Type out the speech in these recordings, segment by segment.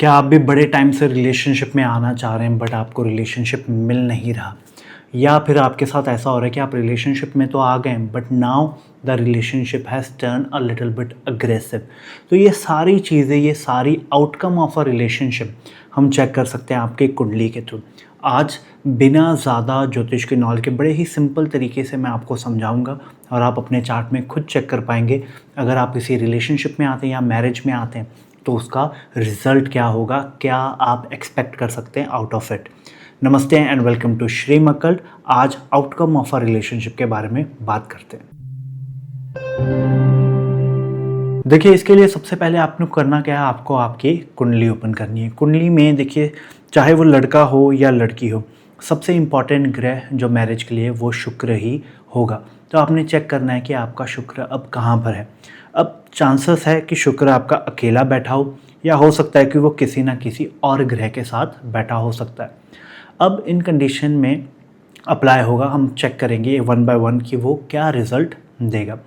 क्या आप भी बड़े टाइम से रिलेशनशिप में आना चाह रहे हैं बट आपको रिलेशनशिप मिल नहीं रहा, या फिर आपके साथ ऐसा हो रहा है कि आप रिलेशनशिप में तो आ गए but now the relationship has turn a little bit aggressive. तो ये सारी चीज़ें, ये सारी आउटकम ऑफ अ रिलेशनशिप हम चेक कर सकते हैं आपके कुंडली के थ्रू। आज बिना ज़्यादा ज्योतिष के नॉलेज के बड़े ही सिंपल तरीके से मैं आपको समझाऊंगा और आप अपने चार्ट में खुद चेक कर पाएंगे। अगर आप किसी रिलेशनशिप में आते हैं या मैरिज में आते हैं तो उसका रिजल्ट क्या होगा, क्या आप एक्सपेक्ट कर सकते हैं आउट ऑफ इट। नमस्ते एंड वेलकम टू श्री मक्कल। आज आउटकम ऑफ अ रिलेशनशिप के बारे में बात करते हैं। देखिए, इसके लिए सबसे पहले आपने करना क्या है, आपको आपकी कुंडली ओपन करनी है। कुंडली में देखिए, चाहे वो लड़का हो या लड़की हो, सबसे इम्पॉर्टेंट ग्रह जो मैरिज के लिए वो शुक्र ही होगा। तो आपने चेक करना है कि आपका शुक्र अब कहाँ पर है। अब चांसेस है कि शुक्र आपका अकेला बैठा हो या हो सकता है कि वो किसी ना किसी और ग्रह के साथ बैठा हो सकता है। अब इन कंडीशन में अप्लाई होगा, हम चेक करेंगे वन बाय वन कि वो क्या रिज़ल्ट देगा।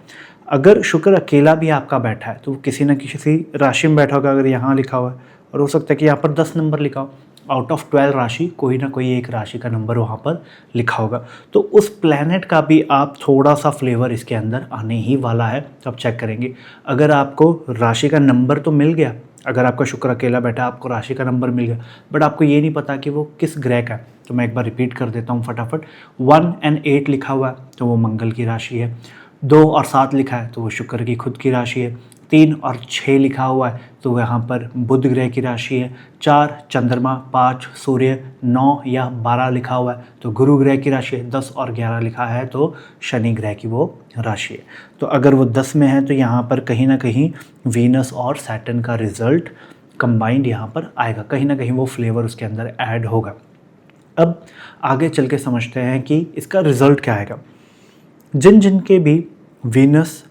अगर शुक्र अकेला भी आपका बैठा है तो किसी न किसी राशि में बैठा होगा। अगर यहाँ लिखा हुआ है और हो सकता है कि यहाँ पर 10 नंबर लिखा हो, आउट ऑफ 12 राशि कोई ना कोई एक राशि का नंबर वहाँ पर लिखा होगा। तो उस प्लैनेट का भी आप थोड़ा सा फ्लेवर इसके अंदर आने ही वाला है। तो आप चेक करेंगे, अगर आपको राशि का नंबर तो मिल गया, अगर आपका शुक्र अकेला बैठा आपको राशि का नंबर मिल गया बट आपको ये नहीं पता कि वो किस ग्रह का है, तो मैं एक बार रिपीट कर देता हूँ फटाफट। 1 और 8 लिखा हुआ है तो वो मंगल की राशि है। 2 और 7 लिखा है तो वो शुक्र की खुद की राशि है। 3 और 6 लिखा हुआ है तो यहाँ पर बुध ग्रह की राशि है। 4 चंद्रमा, 5 सूर्य, 9 या 12 लिखा हुआ है तो गुरु ग्रह की राशि है। 10 और 11 लिखा है तो शनि ग्रह की वो राशि है। तो अगर वो 10 में है तो यहाँ पर कहीं ना कहीं वीनस और सैटर्न का रिजल्ट कंबाइंड यहाँ पर आएगा, कहीं ना कहीं वो फ्लेवर उसके अंदर ऐड होगा। अब आगे चल के समझते हैं कि इसका रिजल्ट क्या आएगा। जिन जिन के भी वीनस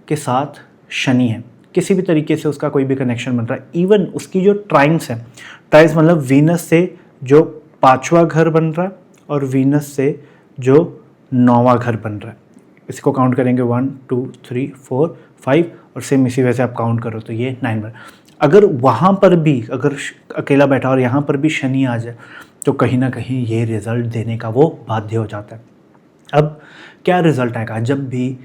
के साथ शनि है, किसी भी तरीके से उसका कोई भी कनेक्शन बन रहा है, इवन उसकी जो ट्राइन्स है, ट्राइन्स मतलब वीनस से जो 5वां घर बन रहा है और वीनस से जो 9वां घर बन रहा है, इसको काउंट करेंगे 1 2 3 4 5 और सेम इसी वजह से आप काउंट करो तो ये 9 बन। अगर वहाँ पर भी अगर अकेला बैठा और यहाँ पर भी शनि आ जाए तो कहीं ना कहीं ये रिजल्ट देने का वो बाध्य हो जाता है। अब क्या रिजल्ट आएगा जब भी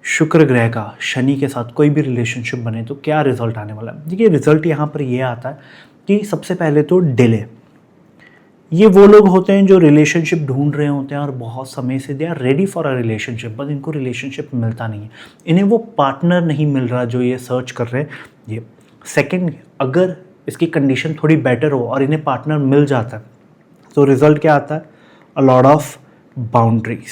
शुक्र ग्रह का शनि के साथ कोई भी रिलेशनशिप बने, तो क्या रिजल्ट आने वाला है। देखिए, रिजल्ट यहाँ पर ये आता है कि सबसे पहले तो डिले। ये वो लोग होते हैं जो रिलेशनशिप ढूंढ रहे होते हैं और बहुत समय से they are ready for a relationship, बस इनको रिलेशनशिप मिलता नहीं है, इन्हें वो पार्टनर नहीं मिल रहा जो ये सर्च कर रहे हैं। ये सेकंड, अगर इसकी कंडीशन थोड़ी बेटर हो और इन्हें पार्टनर मिल जाता है तो रिजल्ट क्या आता है, अ लॉट ऑफ बाउंड्रीज।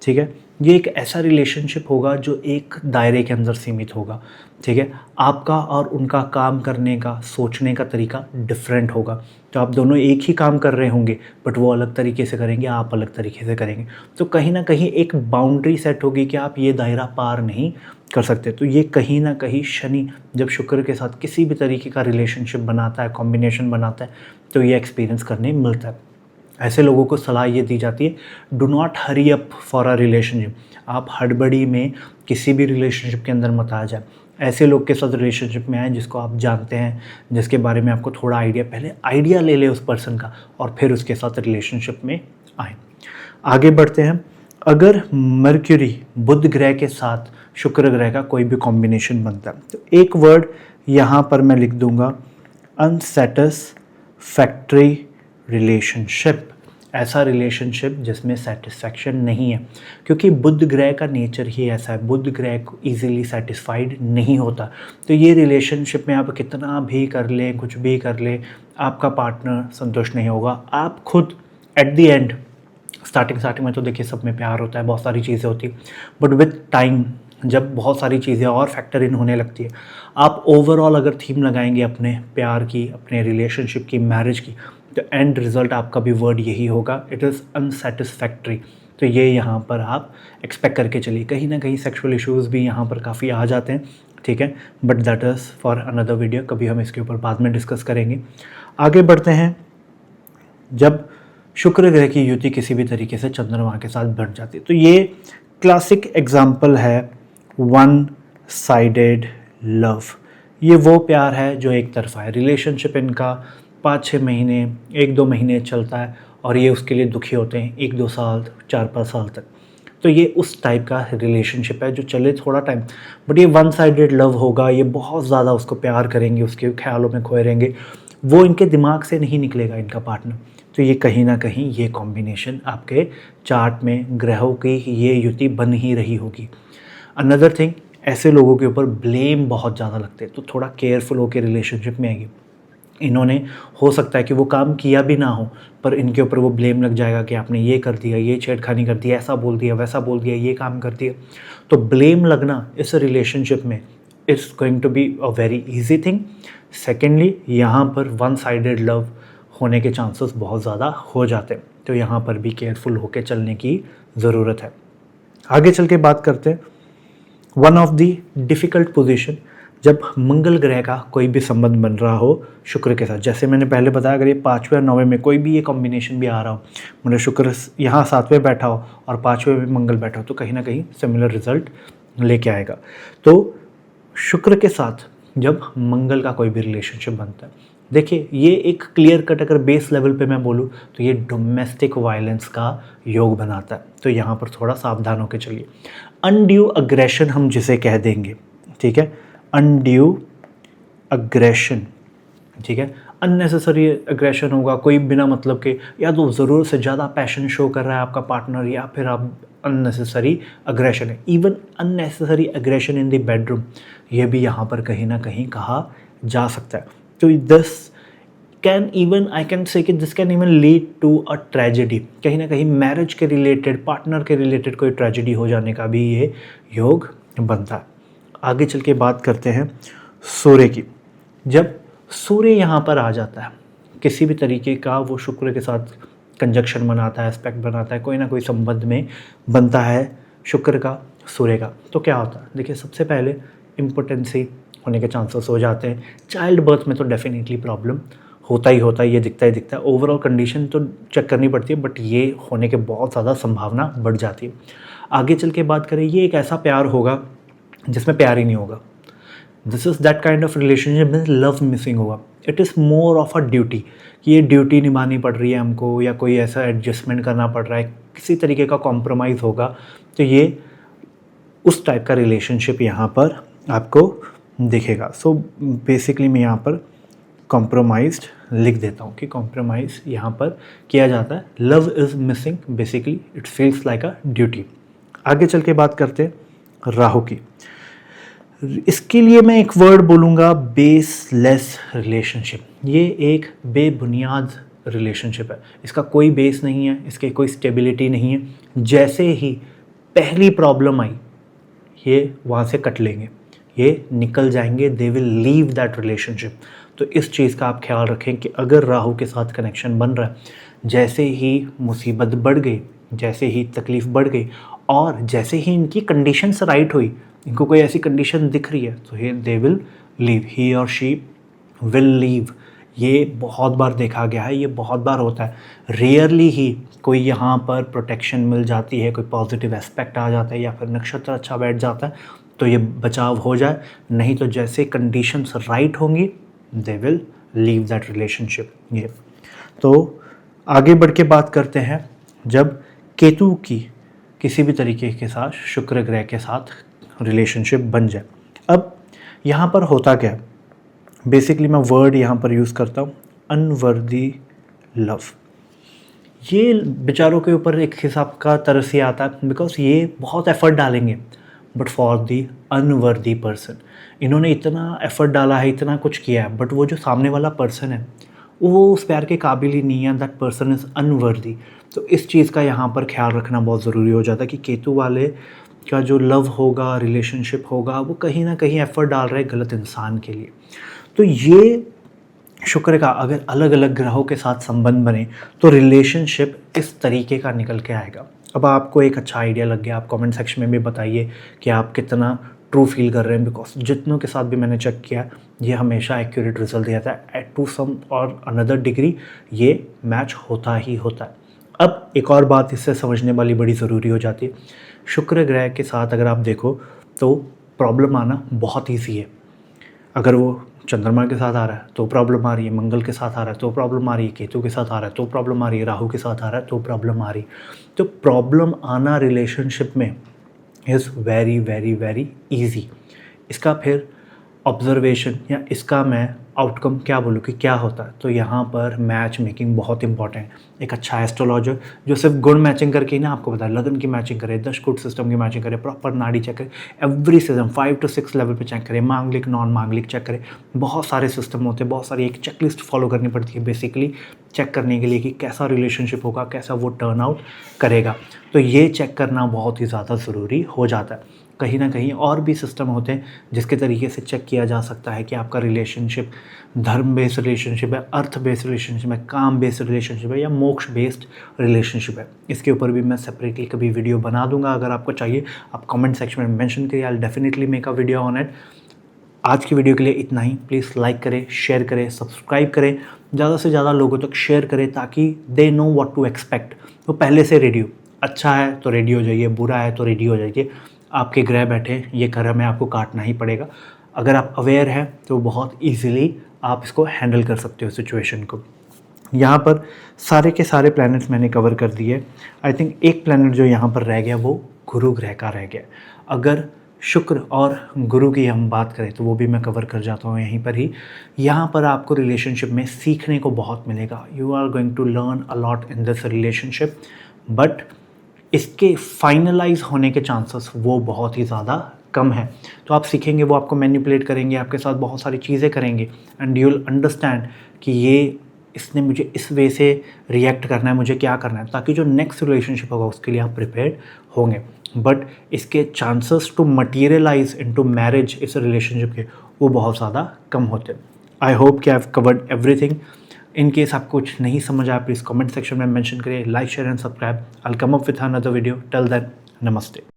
ठीक है, ये एक ऐसा रिलेशनशिप होगा जो एक दायरे के अंदर सीमित होगा। ठीक है, आपका और उनका काम करने का, सोचने का तरीका डिफरेंट होगा। तो आप दोनों एक ही काम कर रहे होंगे बट वो अलग तरीके से करेंगे, आप अलग तरीके से करेंगे। तो कहीं ना कहीं एक बाउंड्री सेट होगी कि आप ये दायरा पार नहीं कर सकते। तो ये कहीं ना कहीं शनि जब शुक्र के साथ किसी भी तरीके का रिलेशनशिप बनाता है, कॉम्बिनेशन बनाता है, तो ये एक्सपीरियंस करने मिलता है। ऐसे लोगों को सलाह ये दी जाती है, do not hurry up for a relationship. आप हड़बड़ी में किसी भी रिलेशनशिप के अंदर मत आ जाए। ऐसे लोग के साथ रिलेशनशिप में आए जिसको आप जानते हैं, जिसके बारे में आपको थोड़ा आइडिया, पहले आइडिया ले ले उस पर्सन का और फिर उसके साथ रिलेशनशिप में आए। आगे बढ़ते हैं। अगर मर्क्यूरी बुध ग्रह के साथ शुक्र ग्रह का कोई भी कॉम्बिनेशन बनता है तो एक वर्ड यहाँ पर मैं लिख दूंगा, अनसेटिस्फैक्ट्री रिलेशनशिप। ऐसा रिलेशनशिप जिसमें सेटिस्फैक्शन नहीं है, क्योंकि बुध ग्रह का नेचर ही ऐसा है, बुध ग्रह को इजीली सेटिस्फाइड नहीं होता। तो ये रिलेशनशिप में आप कितना भी कर लें, कुछ भी कर लें, आपका पार्टनर संतुष्ट नहीं होगा। आप खुद एट द एंड, स्टार्टिंग में तो देखिए सब में प्यार होता है, बहुत सारी चीज़ें होती, बट विथ टाइम जब बहुत सारी चीज़ें और फैक्टर इन होने लगती है, आप ओवरऑल अगर थीम लगाएंगे अपने प्यार की, अपने रिलेशनशिप की, मैरिज की, तो एंड रिज़ल्ट आपका भी वर्ड यही होगा, इट इज़ अनसेटिस्फैक्ट्री। तो ये यहाँ पर आप एक्सपेक्ट करके चलिए। कहीं ना कहीं सेक्सुअल इश्यूज़ भी यहाँ पर काफ़ी आ जाते हैं, ठीक है, but that is for another video, कभी हम इसके ऊपर बाद में डिस्कस करेंगे। आगे बढ़ते हैं। जब शुक्र ग्रह की युति किसी भी तरीके से चंद्रमा के साथ बढ़ जाती है तो ये क्लासिक एग्जाम्पल है वन साइडेड लव। ये वो प्यार है जो एक तरफा है। रिलेशनशिप इनका 5-6 महीने 1-2 महीने चलता है और ये उसके लिए दुखी होते हैं 1-2 साल 4-5 साल तक। तो ये उस टाइप का रिलेशनशिप है जो चले थोड़ा टाइम, बट ये वन साइडेड लव होगा। ये बहुत ज़्यादा उसको प्यार करेंगे, उसके ख्यालों में खोए रहेंगे, वो इनके दिमाग से नहीं निकलेगा इनका पार्टनर। तो ये कहीं ना कहीं ये कॉम्बिनेशन आपके चार्ट में ग्रहों की ये युति बन ही रही होगी। अनदर थिंग, ऐसे लोगों के ऊपर ब्लेम बहुत ज़्यादा लगते हैं, तो थोड़ा केयरफुल होकर रिलेशनशिप में आएगी। इन्होंने हो सकता है कि वो काम किया भी ना हो, पर इनके ऊपर वो ब्लेम लग जाएगा कि आपने ये कर दिया, ये छेड़खानी कर दी, ऐसा बोल दिया, वैसा बोल दिया, ये काम कर दिया। तो ब्लेम लगना इस रिलेशनशिप में it's going to be a very easy thing. Secondly, यहाँ पर वन साइडेड लव होने के चांसेस बहुत ज़्यादा हो जाते हैं, तो यहाँ पर भी केयरफुल होकर चलने की ज़रूरत है। आगे चल के बात करते हैं one of the difficult position, जब मंगल ग्रह का कोई भी संबंध बन रहा हो शुक्र के साथ। जैसे मैंने पहले बताया, अगर ये 5वें और 9वें में कोई भी ये कॉम्बिनेशन भी आ रहा हो, मतलब शुक्र यहाँ 7वें बैठा हो और 5वें में मंगल बैठा हो, तो कहीं ना कहीं सिमिलर रिजल्ट लेके आएगा। तो शुक्र के साथ जब मंगल का कोई भी रिलेशनशिप बनता है, देखिए ये एक क्लियर कट अगर बेस लेवल पे मैं बोलूँ तो ये डोमेस्टिक वायलेंस का योग बनाता है। तो यहाँ पर थोड़ा सावधान होकर चलिए। अनड्यू अग्रेशन हम जिसे कह देंगे, ठीक है, अनड्यू अग्रेशन, ठीक है, अननेसेसरी अग्रेशन होगा, कोई बिना मतलब के, या तो ज़रूरत से ज़्यादा पैशन शो कर रहा है आपका पार्टनर, या फिर आप अननेसेसरी अग्रेशन है। Even unnecessary aggression in the bedroom, ये भी यहाँ पर कहीं ना कहीं कहा जा सकता है। तो this can even, I can say कि this can even lead to a tragedy. कहीं ना कहीं मैरिज के रिलेटेड, पार्टनर के रिलेटेड कोई ट्रेजेडी हो जाने का भी ये योग बनता है। आगे चल के बात करते हैं सूर्य की। जब सूर्य यहाँ पर आ जाता है, किसी भी तरीके का वो शुक्र के साथ कंजक्शन बनाता है, एस्पेक्ट बनाता है, कोई ना कोई संबंध में बनता है शुक्र का सूर्य का, तो क्या होता है? देखिए, सबसे पहले इम्पोर्टेंसी होने के चांसेस हो जाते हैं। चाइल्ड बर्थ में तो डेफिनेटली प्रॉब्लम होता ही होता है, ये दिखता ही दिखता है। ओवरऑल कंडीशन तो चेक करनी पड़ती है, बट ये होने के बहुत ज़्यादा संभावना बढ़ जाती है। आगे चल के बात करें, ये एक ऐसा प्यार होगा जिसमें प्यार ही नहीं होगा। This is that kind of relationship में लव मिसिंग होगा। It is more of a duty, कि ये ड्यूटी निभानी पड़ रही है हमको, या कोई ऐसा एडजस्टमेंट करना पड़ रहा है, किसी तरीके का कॉम्प्रोमाइज़ होगा। तो ये उस टाइप का रिलेशनशिप यहाँ पर आपको दिखेगा। सो बेसिकली मैं यहाँ पर कॉम्प्रोमाइज्ड लिख देता हूँ कि कॉम्प्रोमाइज़ यहाँ पर किया जाता है। Love is missing, basically it feels like a duty. आगे चल के बात करते हैं राहु की। इसके लिए मैं एक वर्ड बोलूँगा, बेसलेस रिलेशनशिप। ये एक बेबुनियाद रिलेशनशिप है, इसका कोई बेस नहीं है, इसकी कोई स्टेबिलिटी नहीं है। जैसे ही पहली प्रॉब्लम आई, ये वहाँ से कट लेंगे, ये निकल जाएंगे, they will leave that relationship. तो इस चीज़ का आप ख्याल रखें कि अगर राहु के साथ कनेक्शन बन रहा है, जैसे ही मुसीबत बढ़ गई, जैसे ही तकलीफ़ बढ़ गई, और जैसे ही इनकी कंडीशंस राइट हुई, इनको कोई ऐसी कंडीशन दिख रही है, तो ये दे विल लीव, ही और शी विल लीव। ये बहुत बार देखा गया है, ये बहुत बार होता है। रेयरली ही कोई यहाँ पर प्रोटेक्शन मिल जाती है, कोई पॉजिटिव एस्पेक्ट आ जाता है, या फिर नक्षत्र अच्छा बैठ जाता है, तो ये बचाव हो जाए। नहीं तो जैसे कंडीशंस राइट होंगी, they will leave that relationship. ये तो आगे बढ़ के बात करते हैं, जब केतु की किसी भी तरीके के साथ शुक्र ग्रह के साथ रिलेशनशिप बन जाए। अब यहाँ पर होता क्या है, बेसिकली मैं वर्ड यहाँ पर यूज़ करता हूँ, अनवर्दी लव। ये बेचारों के ऊपर एक हिसाब का तरस ही आता है, बिकॉज ये बहुत एफर्ट डालेंगे, but for the unworthy person. इन्होंने इतना एफर्ट डाला है, इतना कुछ किया है, बट वो जो सामने वाला पर्सन है वो उस प्यार के काबिल ही नहीं है। That person is unworthy. तो इस चीज़ का यहाँ पर ख्याल रखना बहुत ज़रूरी हो जाता है कि केतु वाले का जो लव होगा, रिलेशनशिप होगा, वो कहीं ना कहीं एफर्ट डाल रहे हैं गलत इंसान के लिए। तो ये शुक्र का अगर अलग अलग ग्रहों के साथ संबंध बने तो रिलेशनशिप इस तरीके का निकल के आएगा। अब आपको एक अच्छा आइडिया लग गया, आप कमेंट सेक्शन में भी बताइए कि आप कितना ट्रू फील कर रहे हैं, बिकॉज जितनों के साथ भी मैंने चेक किया, ये हमेशा एक्यूरेट रिजल्ट दिया था। एट टू सम और अनदर डिग्री ये मैच होता ही होता है। अब एक और बात इससे समझने वाली बड़ी ज़रूरी हो जाती है, शुक्र ग्रह के साथ अगर आप देखो तो प्रॉब्लम आना बहुत ईजी है। अगर वो चंद्रमा के साथ आ रहा है तो प्रॉब्लम आ रही है, मंगल के साथ आ रहा है तो प्रॉब्लम आ रही है, केतु के साथ आ रहा है तो प्रॉब्लम आ रही है, राहु के साथ आ रहा है तो प्रॉब्लम आ रही है। तो प्रॉब्लम आना रिलेशनशिप में is very very very easy. इसका फिर ऑब्जर्वेशन या इसका मैं आउटकम क्या बोलूँ कि क्या होता है, तो यहाँ पर मैच मेकिंग बहुत इंपॉर्टेंट है। एक अच्छा एस्ट्रोलॉजर जो सिर्फ गुण मैचिंग करके ही ना आपको बताए, लगन की मैचिंग करे, दशकुट सिस्टम की मैचिंग करे, प्रॉपर नाड़ी चेक करे, एवरी सिस्टम 5 to 6 लेवल पे चेक करे, मांगलिक नॉन मांगलिक चेक करे। बहुत सारे सिस्टम होते हैं, बहुत सारी एक चेकलिस्ट फॉलो करनी पड़ती है बेसिकली चेक करने के लिए कि कैसा रिलेशनशिप होगा, कैसा वो टर्न आउट करेगा। तो ये चेक करना बहुत ही ज़्यादा ज़रूरी हो जाता है। कहीं ना कहीं और भी सिस्टम होते हैं जिसके तरीके से चेक किया जा सकता है कि आपका रिलेशनशिप धर्म बेस्ड रिलेशनशिप है, अर्थ बेस्ड रिलेशनशिप है, काम बेस्ड रिलेशनशिप है या मोक्ष बेस्ड रिलेशनशिप है। इसके ऊपर भी मैं सेपरेटली कभी वीडियो बना दूंगा। अगर आपको चाहिए आप कमेंट सेक्शन में मेंशन करिए, I definitely make a video on it. आज की वीडियो के लिए इतना ही। प्लीज़ लाइक करें, शेयर करें, सब्सक्राइब करें, ज़्यादा से ज़्यादा लोगों तक शेयर करें ताकि they know what to expect. वो पहले से रेडी हो। अच्छा है तो रेडी हो जाइए, बुरा है तो रेडी हो जाइए। आपके ग्रह बैठे ये कर्म है, आपको काटना ही पड़ेगा। अगर आप अवेयर हैं तो बहुत ईजिली आप इसको हैंडल कर सकते हो सिचुएशन को। यहाँ पर सारे के सारे प्लैनेट्स मैंने कवर कर दिए। आई थिंक एक प्लैनेट जो यहाँ पर रह गया वो गुरु ग्रह का रह गया। अगर शुक्र और गुरु की हम बात करें तो वो भी मैं कवर कर जाता हूँ यहीं पर ही। यहाँ पर आपको रिलेशनशिप में सीखने को बहुत मिलेगा। You are going to learn a lot in this relationship, but इसके फाइनलाइज होने के चांसेस वो बहुत ही ज़्यादा कम है। तो आप सीखेंगे, वो आपको मैनिपुलेट करेंगे, आपके साथ बहुत सारी चीज़ें करेंगे एंड यू विल अंडरस्टैंड कि ये इसने मुझे इस वे से रिएक्ट करना है, मुझे क्या करना है, ताकि जो नेक्स्ट रिलेशनशिप होगा उसके लिए आप प्रिपेयर्ड होंगे। बट इसके chances to materialize into marriage इस रिलेशनशिप के वो बहुत ज़्यादा कम होते हैं। आई होप कि I have covered everything. In case आपको कुछ नहीं समझ आया प्लीज़ कमेंट सेक्शन में मेंशन करिए। Like share and subscribe. I will come up with another video. Till then, नमस्ते।